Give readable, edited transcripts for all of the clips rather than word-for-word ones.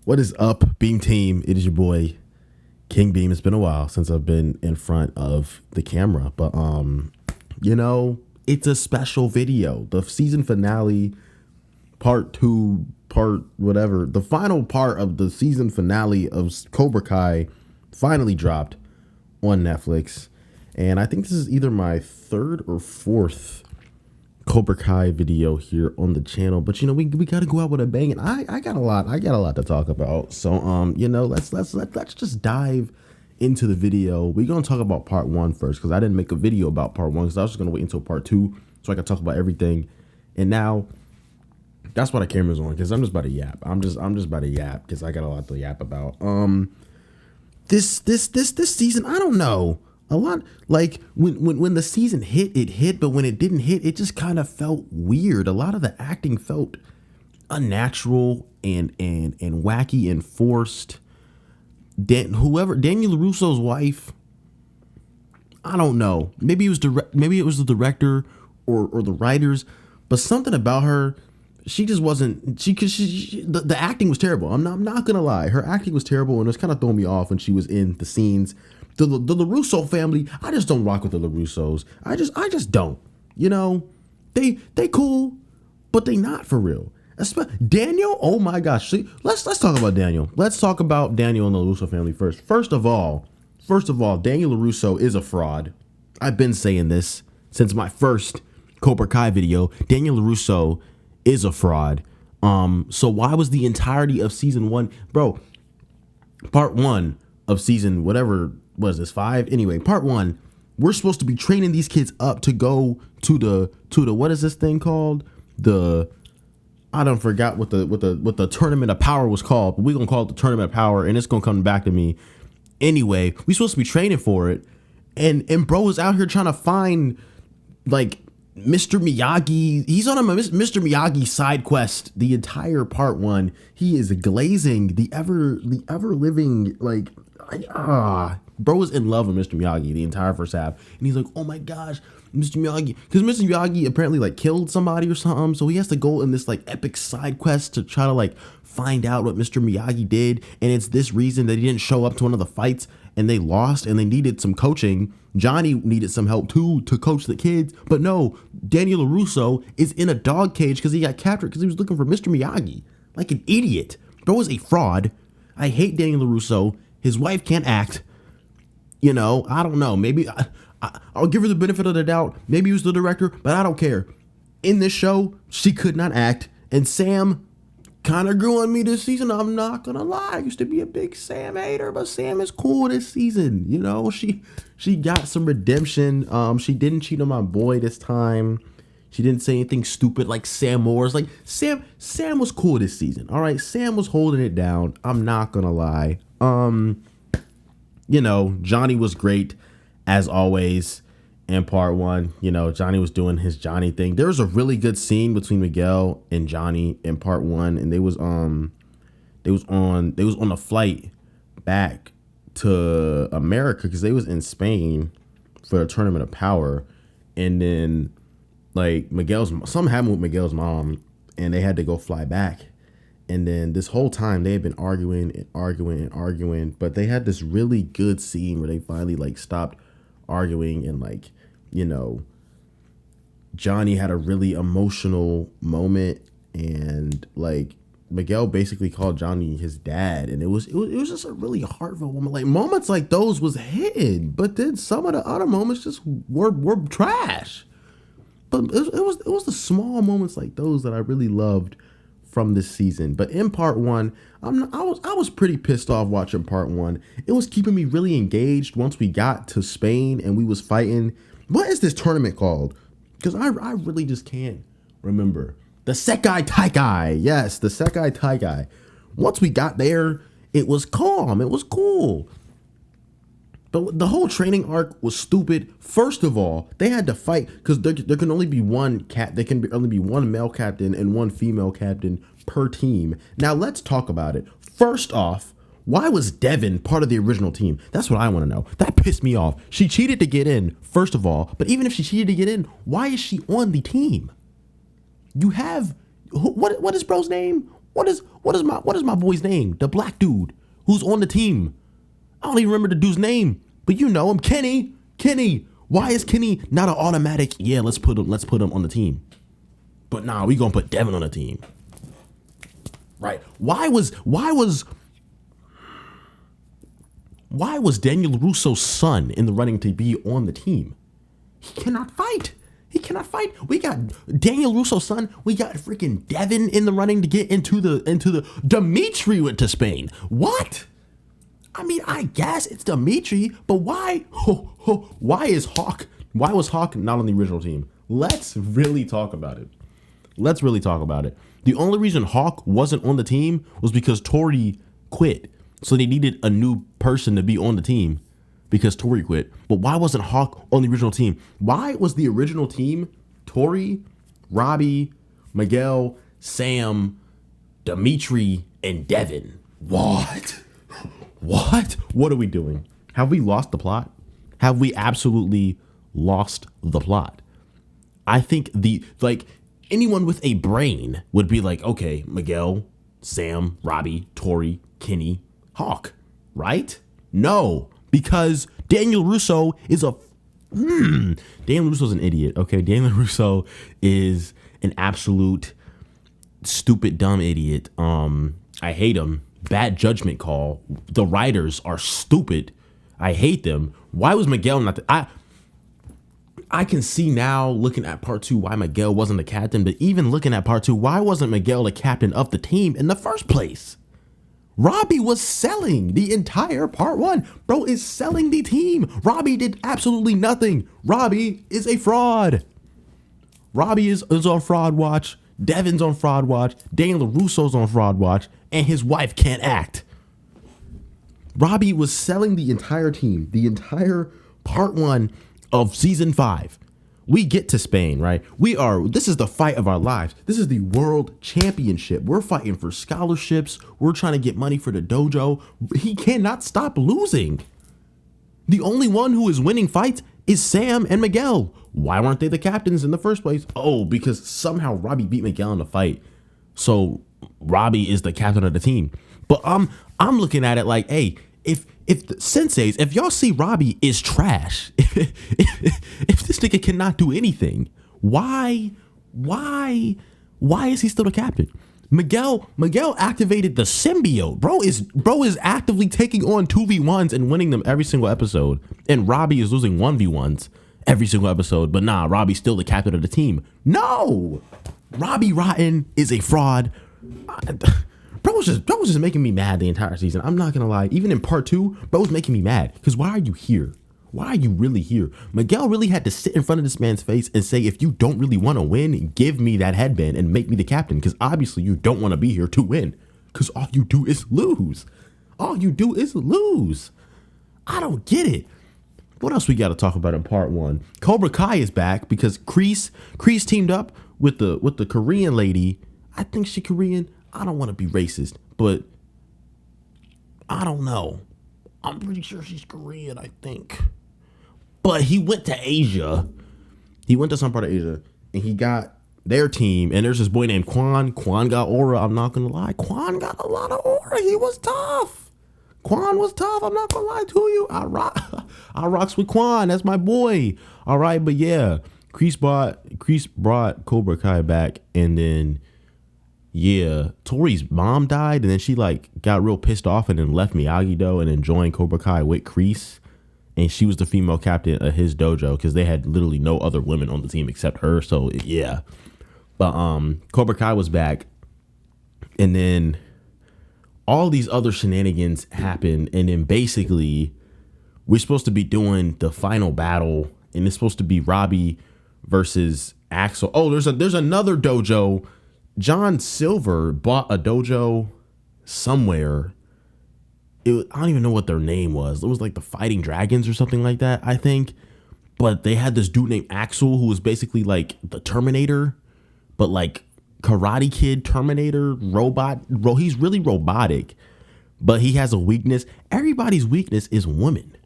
What is up, Beam Team? It is your boy, King Beam. It's been a while since I've been in front of the camera, but it's a special video. The season finale, part 2, part whatever. The final part of the season finale of Cobra Kai finally dropped on Netflix, and I think this is either my third or fourth Cobra Kai video here on the channel, but we gotta go out with a bang, and I got a lot to talk about. So let's just dive into the video. We're gonna talk about part 1 first, because I didn't make a video about part 1 because I was just gonna wait until part 2 so I could talk about everything. And now that's why the camera's on, because I'm just about to yap. I'm just about to yap because I got a lot to yap about. This season, I don't know. A lot, like when the season hit, it hit, but when it didn't hit, it just kind of felt weird. A lot of the acting felt unnatural and wacky and forced. Daniel LaRusso's wife, I don't know. Maybe it was the director or the writers, but something about her, she just wasn't. The acting was terrible. I'm not gonna lie. Her acting was terrible, and it was kind of throwing me off when she was in the scenes. The LaRusso family, I just don't rock with the LaRussos. I just don't. They cool, but they not for real. Daniel, oh my gosh. See, let's talk about Daniel. Let's talk about Daniel and the LaRusso family first. First of all, Daniel LaRusso is a fraud. I've been saying this since my first Cobra Kai video. Daniel LaRusso is a fraud. So why was the entirety of season 1, bro? Part 1 of season whatever was this 5? Anyway, part 1, we're supposed to be training these kids up to go to the what is this thing called? I don't forgot what the tournament of power was called, but we're gonna call it the tournament of power, and it's gonna come back to me. Anyway, we supposed to be training for it, and bro is out here trying to find like Mr. Miyagi. He's on a Mr. Miyagi side quest the entire part 1. He is glazing the ever living, like, bro is in love with Mr. Miyagi the entire first half, and he's like, oh my gosh, Mr. Miyagi, because Mr. Miyagi apparently like killed somebody or something, so he has to go in this like epic side quest to try to like find out what Mr. Miyagi did. And it's this reason that he didn't show up to one of the fights, and they lost, and they needed some coaching. Johnny needed some help too to coach the kids, but no, Daniel LaRusso is in a dog cage because he got captured because he was looking for Mr. Miyagi, like an idiot. Bro is a fraud. I hate Daniel LaRusso. His wife can't act. I don't know. Maybe I'll give her the benefit of the doubt. Maybe he was the director, but I don't care. In this show, she could not act. And Sam kind of grew on me this season. I'm not going to lie. I used to be a big Sam hater, but Sam is cool this season. She got some redemption. She didn't cheat on my boy this time. She didn't say anything stupid like Sam Moore's. Like Sam was cool this season. All right. Sam was holding it down. I'm not going to lie. Johnny was great as always in part 1. Johnny was doing his Johnny thing. There was a really good scene between Miguel and Johnny in part 1, and they was on a flight back to America because they was in Spain for the tournament of power, and then like something happened with Miguel's mom, and they had to go fly back. And then this whole time they had been arguing, but they had this really good scene where they finally like stopped arguing, and like, Johnny had a really emotional moment, and like Miguel basically called Johnny his dad, and it was just a really heartfelt moment. Like moments like those was hitting, but then some of the other moments just were trash. But it was the small moments like those that I really loved from this season. But in part 1, I was pretty pissed off watching part 1. It was keeping me really engaged once we got to Spain and we was fighting. What is this tournament called? Because I really just can't remember. The Sekai Taikai. Yes, the Sekai Taikai. Once we got there, it was calm. It was cool. But the whole training arc was stupid. First of all, they had to fight because there can only be one only be one male captain and one female captain per team. Now let's talk about it. First off, why was Devin part of the original team? That's what I want to know. That pissed me off. She cheated to get in, first of all. But even if she cheated to get in, why is she on the team? You have what is bro's name? What is my boy's name? The black dude who's on the team. I don't even remember the dude's name, but you know him, Kenny. Kenny. Why is Kenny not an automatic? Yeah, let's put him on the team. But nah, we gonna put Devin on the team. Right. Why was Daniel LaRusso's son in the running to be on the team? He cannot fight. We got Daniel Russo's son. We got freaking Devin in the running to get into the Dimitri went to Spain. What? I mean, I guess it's Dimitri, but why? Why was Hawk not on the original team? Let's really talk about it. The only reason Hawk wasn't on the team was because Tori quit. So they needed a new person to be on the team because Tori quit. But why wasn't Hawk on the original team? Why was the original team Tori, Robbie, Miguel, Sam, Dimitri, and Devin? What? What are we doing? Have we lost the plot? Have we absolutely lost the plot? I think anyone with a brain would be like, okay, Miguel, Sam, Robbie, Tori, Kenny, Hawk, right? No, because Daniel Russo is Daniel Russo's an idiot. Okay, Daniel Russo is an absolute stupid, dumb idiot. I hate him. Bad judgment call. The writers are stupid. I hate them. Why was Miguel not I can see now looking at part 2 why Miguel wasn't the captain, but even looking at part 2, why wasn't Miguel the captain of the team in the first place? Robbie was selling the entire part 1. Bro is selling the team. Robbie did absolutely nothing. Robbie is a fraud. Robbie is on fraud watch. Devin's on fraud watch. Daniel LaRusso's on fraud watch. And his wife can't act. Robbie was selling the entire team, the entire part 1 of season 5. We get to Spain, right? This is the fight of our lives. This is the world championship. We're fighting for scholarships. We're trying to get money for the dojo. He cannot stop losing. The only one who is winning fights is Sam and Miguel. Why weren't they the captains in the first place? Oh, because somehow Robbie beat Miguel in the fight. So Robbie is the captain of the team. But I'm looking at it like, hey, if the senseis, if y'all see Robbie is trash, if this nigga cannot do anything, why is he still the captain? Miguel activated the symbiote. Bro is actively taking on 2v1s and winning them every single episode. And Robbie is losing 1v1s every single episode. But nah, Robbie's still the captain of the team. No! Robbie Rotten is a fraud. Bro was just making me mad the entire season. I'm not gonna lie. Even in part 2, bro was making me mad. Because why are you here? Why are you really here? Miguel really had to sit in front of this man's face and say, if you don't really want to win, give me that headband and make me the captain. Because obviously you don't want to be here to win. Because all you do is lose. I don't get it. What else we got to talk about in part 1? Cobra Kai is back because Kreese teamed up with the Korean lady. I think she's Korean. I don't want to be racist, but I don't know. I'm pretty sure she's Korean, I think. But he went to Asia. He went to some part of Asia, and he got their team. And there's this boy named Quan. Quan got aura. I'm not going to lie. Quan got a lot of aura. He was tough. Quan was tough. I'm not going to lie to you. I rocks with Quan. That's my boy. All right, but yeah. Kreese brought Cobra Kai back, and then yeah, Tori's mom died, and then she got real pissed off and then left Miyagi-Do and then joined Cobra Kai with Kreese, and she was the female captain of his dojo because they had literally no other women on the team except her. So yeah, but Cobra Kai was back, and then all these other shenanigans happened, and then basically we're supposed to be doing the final battle, and it's supposed to be Robbie versus Axel. Oh, there's another dojo. John Silver bought a dojo somewhere. I don't even know what their name was. It was like the Fighting Dragons or something like that, I think. But they had this dude named Axel who was basically like the Terminator, but like Karate Kid Terminator robot. Bro, he's really robotic, but he has a weakness. Everybody's weakness is women,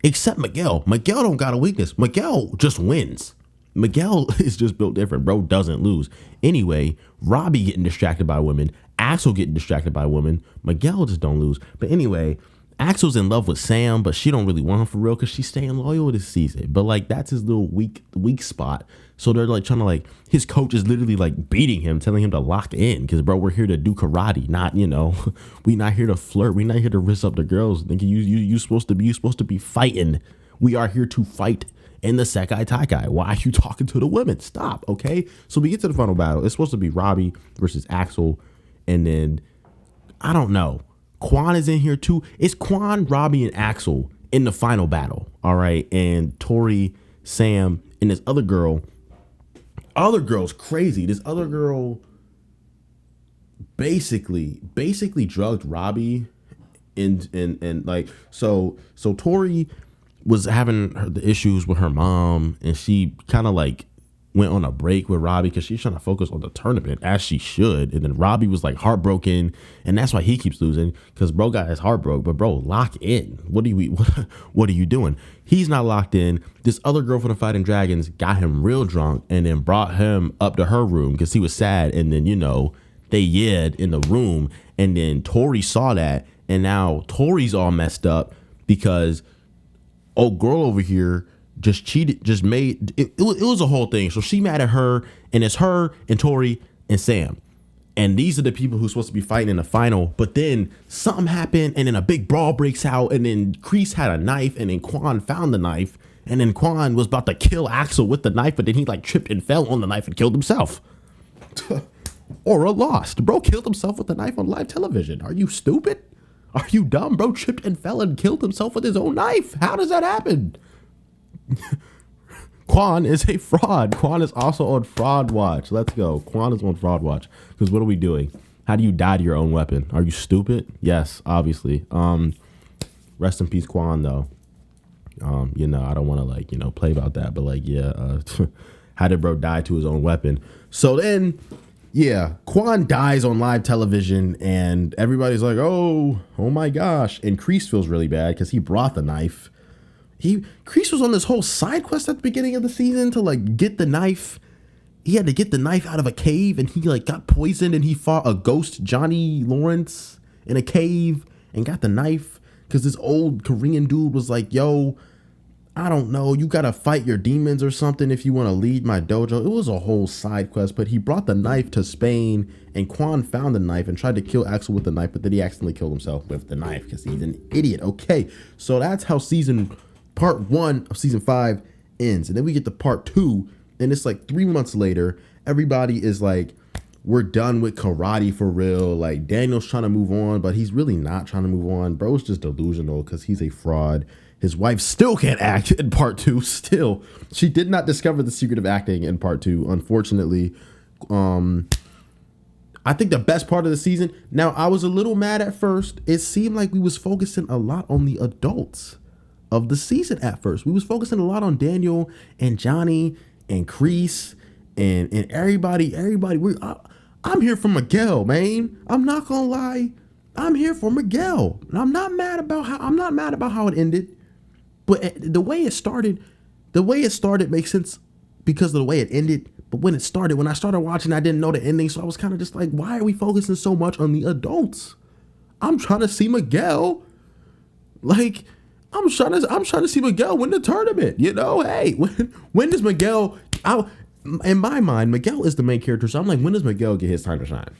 except Miguel. Miguel don't got a weakness. Miguel just wins. Miguel is just built different. Bro doesn't lose. Anyway, Robbie getting distracted by women. Axel getting distracted by women. Miguel just don't lose. But anyway, Axel's in love with Sam, but she don't really want him for real because she's staying loyal this season. But like that's his little weak spot. So they're like trying to like his coach is literally like beating him, telling him to lock in because bro, we're here to do karate, not we not here to flirt. We not here to risk up the girls. Think you supposed to be fighting. We are here to fight in the Sekai Taikai. Why are you talking to the women? Stop, okay? So we get to the final battle. It's supposed to be Robbie versus Axel, and then I don't know. Quan is in here too. It's Quan, Robbie, and Axel in the final battle. All right. And Tori, Sam, and this other girl. Other girl's crazy. This other girl basically drugged Robbie and like so Tori was having the issues with her mom, and she kind of like went on a break with Robbie because she's trying to focus on the tournament as she should. And then Robbie was like heartbroken, and that's why he keeps losing because bro got his heart broke. But bro, lock in. What are you doing? He's not locked in. This other girl from the Fighting Dragons got him real drunk and then brought him up to her room because he was sad. And then they yelled in the room, and then Tori saw that, and now Tori's all messed up because old girl over here just cheated, just made it was a whole thing. So she mad at her, and it's her and Tori and Sam. And these are the people who's supposed to be fighting in the final. But then something happened, and then a big brawl breaks out, and then Kreese had a knife, and then Quan found the knife, and then Quan was about to kill Axel with the knife, but then he like tripped and fell on the knife and killed himself. Aura lost. Bro killed himself with the knife on live television. Are you stupid? Are you dumb? Bro tripped and fell and killed himself with his own knife. How does that happen? Quan is a fraud. Quan is also on fraud watch. Let's go. Quan is on fraud watch. Because what are we doing? How do you die to your own weapon? Are you stupid? Yes, obviously. Rest in peace, Quan, though. I don't want to play about that, but how did bro die to his own weapon? So then, yeah, Quan dies on live television, and everybody's like, oh my gosh. And Kreese feels really bad because he brought the knife. Kreese was on this whole side quest at the beginning of the season to get the knife. He had to get the knife out of a cave, and he got poisoned, and he fought a ghost Johnny Lawrence in a cave and got the knife because this old Korean dude was like, yo, I don't know, you gotta fight your demons or something if you want to lead my dojo. It was a whole side quest, but he brought the knife to Spain, and Quan found the knife and tried to kill Axel with the knife, but then he accidentally killed himself with the knife because he's an idiot. Okay, so that's how part 1 of season 5 ends. And then we get to part 2, and it's 3 months later. Everybody is like, we're done with karate for real. Daniel's trying to move on, but he's really not trying to move on. Bro's just delusional because he's a fraud. His wife still can't act in part 2. Still, she did not discover the secret of acting in part 2, unfortunately. I think the best part of the season, now I was a little mad at first. It seemed like we was focusing a lot on the adults of the season at first. We was focusing a lot on Daniel and Johnny and Kreese and everybody. I'm here for Miguel, man. I'm not gonna lie. I'm here for Miguel. And I'm not mad about how it ended. But the way it started makes sense because of the way it ended. But when I started watching, I didn't know the ending, so I was kind of just like, why are we focusing so much on the adults? I'm trying to see Miguel. I'm trying to see Miguel win the tournament. Hey, when does Miguel? In my mind, Miguel is the main character, so I'm like, when does Miguel get his time to shine?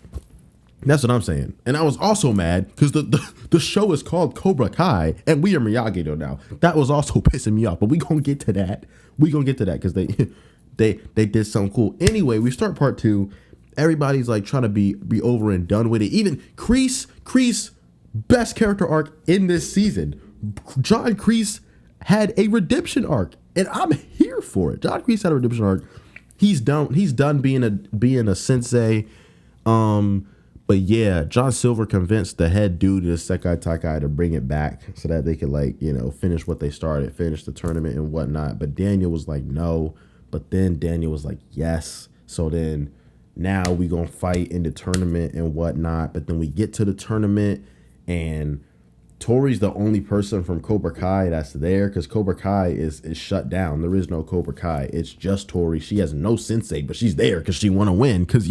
That's what I'm saying. And I was also mad because the show is called Cobra Kai, and we are Miyagi-Do now. That was also pissing me off, but we gonna get to that. Because they did something cool. Anyway, we start part 2. Everybody's trying to be over and done with it. Even Kreese, best character arc in this season. John Kreese had a redemption arc, and I'm here for it. John Kreese had a redemption arc. He's done being a sensei. But yeah, John Silver convinced the head dude of the Sekai Taikai to bring it back so that they could finish what they started, finish the tournament and whatnot. But Daniel was like, no. But then Daniel was like, yes. So then now we gonna fight in the tournament and whatnot. But then we get to the tournament, and Tori's the only person from Cobra Kai that's there because Cobra Kai is shut down. There is no Cobra Kai. It's just Tori. She has no sensei, but she's there because she want to win because,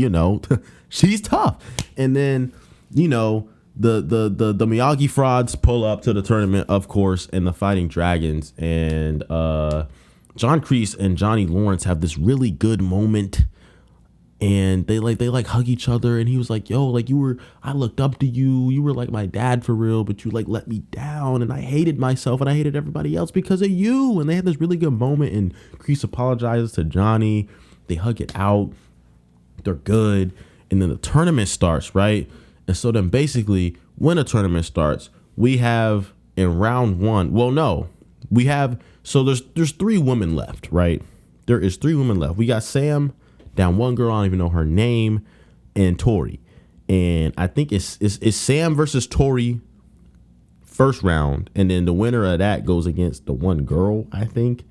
she's tough. And then, the Miyagi frauds pull up to the tournament, of course, and the Fighting Dragons. And John Kreese and Johnny Lawrence have this really good moment. And they hug each other, and he was like, yo, I looked up to you were like my dad for real, but you let me down, and I hated myself and I hated everybody else because of you. And they had this really good moment, and Kreese apologizes to Johnny. They hug it out, they're good, and then the tournament starts, right? And so then basically when a tournament starts, we have in round one, so there's 3 women left, right? There is 3 women left. We got Sam down one girl, I don't even know her name, and Tori. And I think it's Sam versus Tori first round, and then the winner of that goes against the one girl, I think.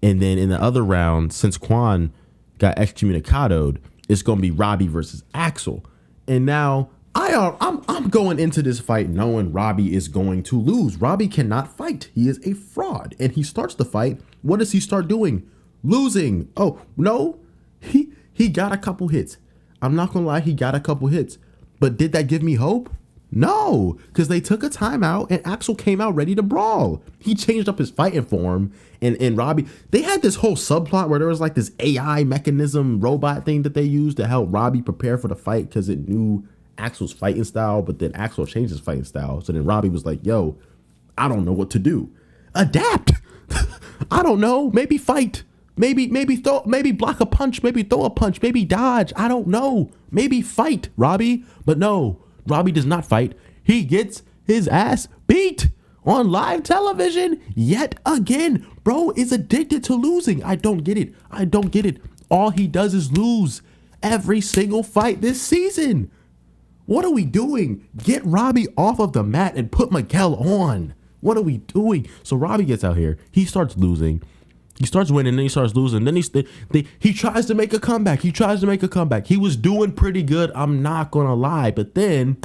And then in the other round, since Quan got excommunicated, it's going to be Robbie versus Axel. And now I'm going into this fight knowing Robbie is going to lose. Robbie cannot fight. He is a fraud. And he starts the fight. What does he start doing? Losing. Oh, no. He got a couple hits. I'm not gonna lie, he got a couple hits. But did that give me hope? No, because they took a timeout and Axel came out ready to brawl. He changed up his fighting form, and Robbie, they had this whole subplot where there was like this AI mechanism robot thing that they used to help Robbie prepare for the fight because it knew Axel's fighting style, but then Axel changed his fighting style. So then Robbie was like, yo, I don't know what to do. Adapt. I don't know, maybe fight. Maybe block a punch, maybe throw a punch, maybe dodge. I don't know. Maybe fight, Robbie. But no, Robbie does not fight. He gets his ass beat on live television yet again. Bro is addicted to losing. I don't get it. All he does is lose every single fight this season. What are we doing? Get Robbie off of the mat and put Miguel on. What are we doing? So Robbie gets out here. He starts losing. He starts winning, then he starts losing. Then he tries to make a comeback. He was doing pretty good, I'm not going to lie. But then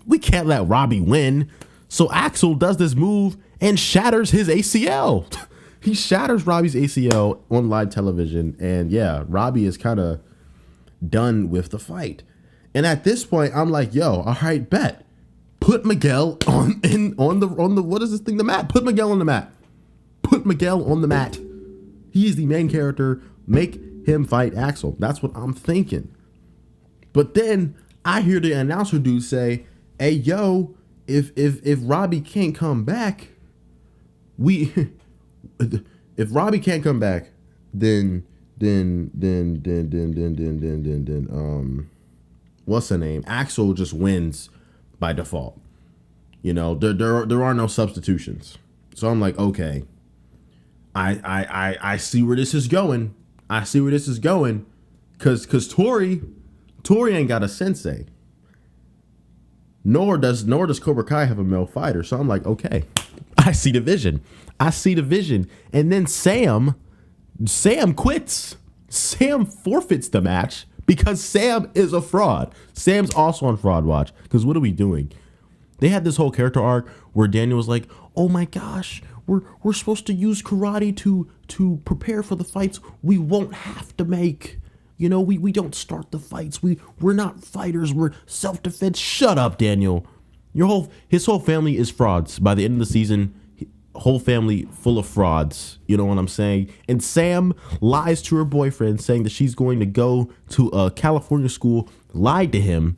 we can't let Robbie win. So Axel does this move and shatters his ACL. He shatters Robbie's ACL on live television. And yeah, Robbie is kind of done with the fight. And at this point, I'm like, yo, all right, bet. Put Miguel on the what is this thing? The mat. Put Miguel on the mat. Put Miguel on the mat. He is the main character. Make him fight Axel. That's what I'm thinking. But then I hear the announcer dude say, hey, yo, if Robbie can't come back, if Robbie can't come back, then what's the name? Axel just wins by default. There are no substitutions. So I'm like, okay. I see where this is going. Cause Tori ain't got a sensei. Nor does Cobra Kai have a male fighter. So I'm like, okay, I see the vision. And then Sam quits. Sam forfeits the match because Sam is a fraud. Sam's also on Fraud Watch. Because what are we doing? They had this whole character arc where Daniel was like, oh my gosh, we're supposed to use karate to prepare for the fights we won't have to make. We don't start the fights. We're not fighters. We're self-defense. Shut up, Daniel. His whole family is frauds. By the end of the season, whole family full of frauds. You know what I'm saying? And Sam lies to her boyfriend saying that she's going to go to a California school, lied to him,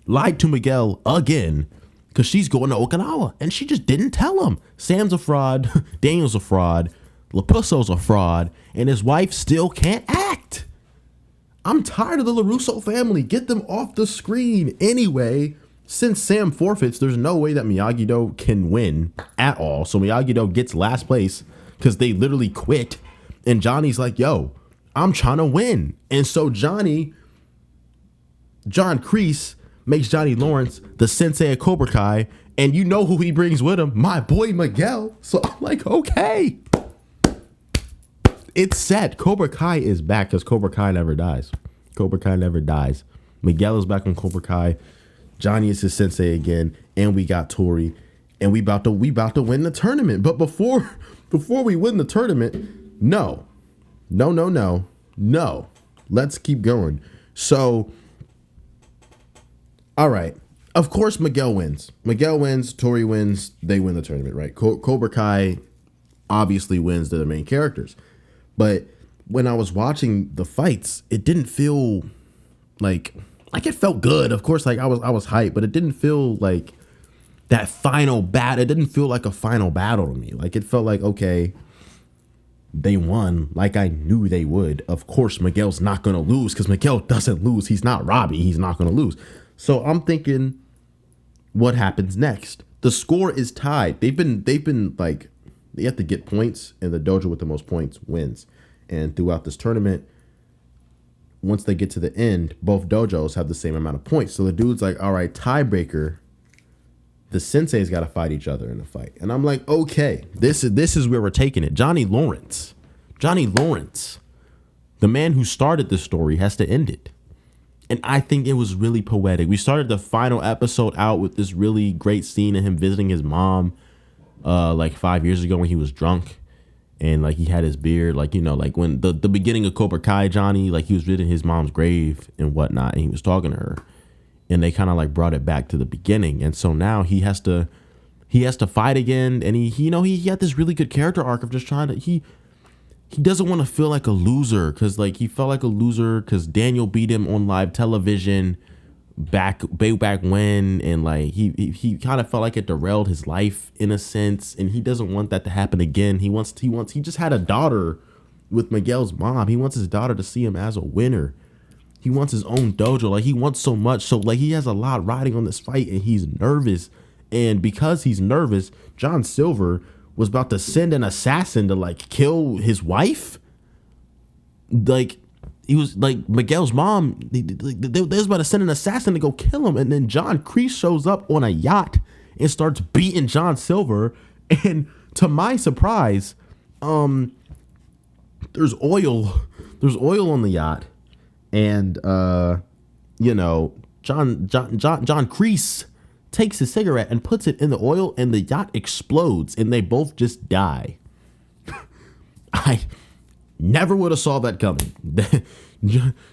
lied to Miguel again, because she's going to Okinawa, and she just didn't tell him. Sam's a fraud, Daniel's a fraud, LaPusso's a fraud, and his wife still can't act. I'm tired of the LaRusso family. Get them off the screen. Anyway, since Sam forfeits, there's no way that Miyagi-Do can win at all. So Miyagi-Do gets last place because they literally quit. And Johnny's like, yo, I'm trying to win. And so John Kreese makes Johnny Lawrence the sensei of Cobra Kai, and you know who he brings with him? My boy Miguel. So I'm like, okay. It's set. Cobra Kai is back because Cobra Kai never dies. Miguel is back on Cobra Kai. Johnny is his sensei again. and we got Tori, and we about to win the tournament. But before we win the tournament, no. Let's keep going. So, all right. Of course, Miguel wins. Tori wins. They win the tournament, right? Cobra Kai obviously wins. They're the main characters. But when I was watching the fights, it didn't feel like it felt good. Of course, like I was hyped, but it didn't feel like that final battle. It didn't feel like a final battle to me. Like it felt like, okay, they won like I knew they would. Of course, Miguel's not going to lose because Miguel doesn't lose. He's not Robbie. He's not going to lose. So I'm thinking, what happens next? The score is tied. They've been like, they have to get points, and the dojo with the most points wins. And throughout this tournament, once they get to the end, both dojos have the same amount of points. So the dude's like, all right, tiebreaker. The senseis got to fight each other in a fight. And I'm like, okay, this is where we're taking it. Johnny Lawrence, the man who started this story, has to end it. And I think it was really poetic. We started the final episode out with this really great scene of him visiting his mom like 5 years ago when he was drunk. And like he had his beard, like, you know, like when the beginning of Cobra Kai, Johnny, like he was visiting his mom's grave and whatnot, and he was talking to her. And they kind of like brought it back to the beginning. And so now he has to fight again. And he had this really good character arc of just trying to, he doesn't want to feel like a loser, because like he felt like a loser because Daniel beat him on live television back when, and like he kind of felt like it derailed his life in a sense, and he doesn't want that to happen again. He just had a daughter with Miguel's mom. He wants his daughter to see him as a winner. He wants his own dojo. Like he wants so much. So like he has a lot riding on this fight, and he's nervous. And because he's nervous, John Silver was about to send an assassin to like kill his wife. Like he was like Miguel's mom. They was about to send an assassin to go kill him. And then John Kreese shows up on a yacht and starts beating John Silver. And to my surprise, there's oil on the yacht. And, John Kreese takes his cigarette and puts it in the oil, and the yacht explodes, and they both just die. I never would have saw that coming.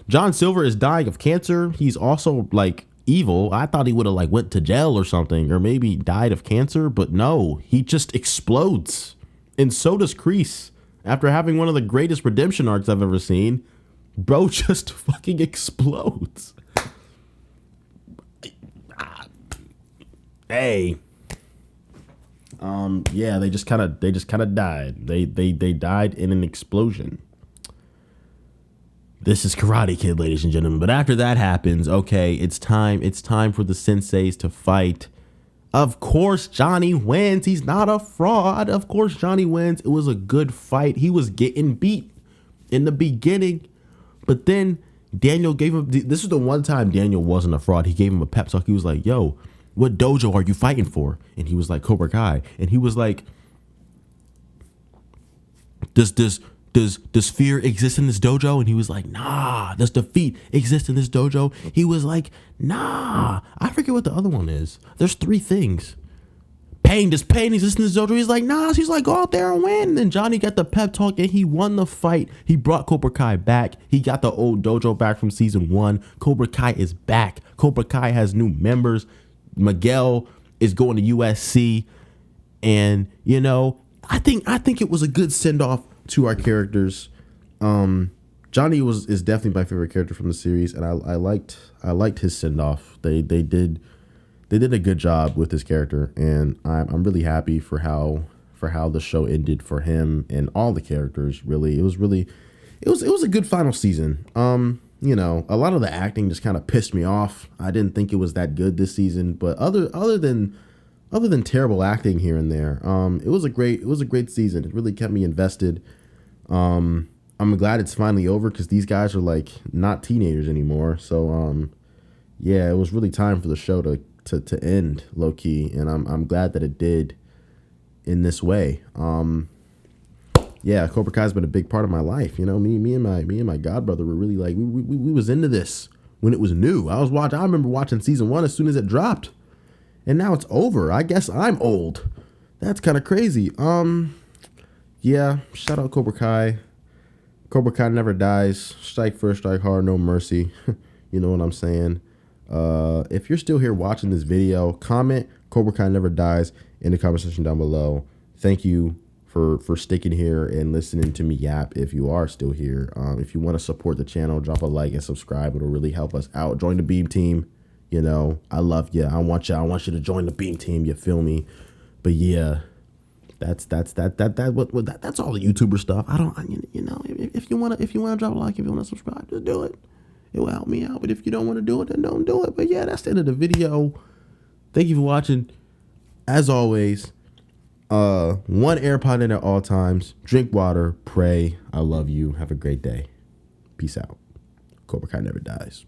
John Silver is dying of cancer. He's also like evil. I thought he would have like went to jail or something, or maybe died of cancer, but no, he just explodes. And so does Kreese. After having one of the greatest redemption arcs I've ever seen, bro just fucking explodes. Hey. Yeah, they just kind of died. They died in an explosion. This is Karate Kid, ladies and gentlemen. But after that happens, okay, it's time for the senseis to fight. Of course, Johnny wins. He's not a fraud. Of course, Johnny wins. It was a good fight. He was getting beat in the beginning. But then Daniel gave him, this is the one time Daniel wasn't a fraud. He gave him a pep talk. He was like, yo, what dojo are you fighting for? And he was like, Cobra Kai. And he was like, does fear exist in this dojo? And he was like, nah. Does defeat exist in this dojo? He was like, nah. I forget what the other one is. There's three things. Does pain exist in this dojo? He's like, nah. He's like, go out there and win. And then Johnny got the pep talk, and he won the fight. He brought Cobra Kai back. He got the old dojo back from season 1. Cobra Kai is back. Cobra Kai has new members. Miguel is going to USC. And, I think it was a good send-off to our characters. Johnny is definitely my favorite character from the series, and I liked his send-off. They did a good job with his character, and I'm really happy for how the show ended for him and all the characters. Really, it was a good final season. A lot of the acting just kind of pissed me off. I didn't think it was that good this season, but other than terrible acting here and there, it was a great season. It really kept me invested. I'm glad it's finally over because these guys are like not teenagers anymore. So yeah, it was really time for the show to end low key, and I'm glad that it did in this way. Yeah, Cobra Kai's been a big part of my life. Me and my godbrother were really like we was into this when it was new. I remember watching season 1 as soon as it dropped, and now it's over. I guess I'm old. That's kind of crazy. Yeah, shout out Cobra Kai. Cobra Kai never dies. Strike first, strike hard, no mercy. You know what I'm saying? If you're still here watching this video, comment Cobra Kai never dies in the comment section down below. Thank you for sticking here and listening to me yap. If you are still here, if you want to support the channel, drop a like and subscribe. It'll really help us out. Join the Beam Team. You know, I love you. I want you to join the Beam Team. You feel me? But yeah, that's all the YouTuber stuff. I don't, you know, if you wanna drop a like, if you wanna subscribe, just do it. It will help me out. But if you don't want to do it, then don't do it. But yeah, that's the end of the video. Thank you for watching. As always, one AirPod in at all times. Drink water. Pray. I love you. Have a great day. Peace out. Cobra Kai never dies.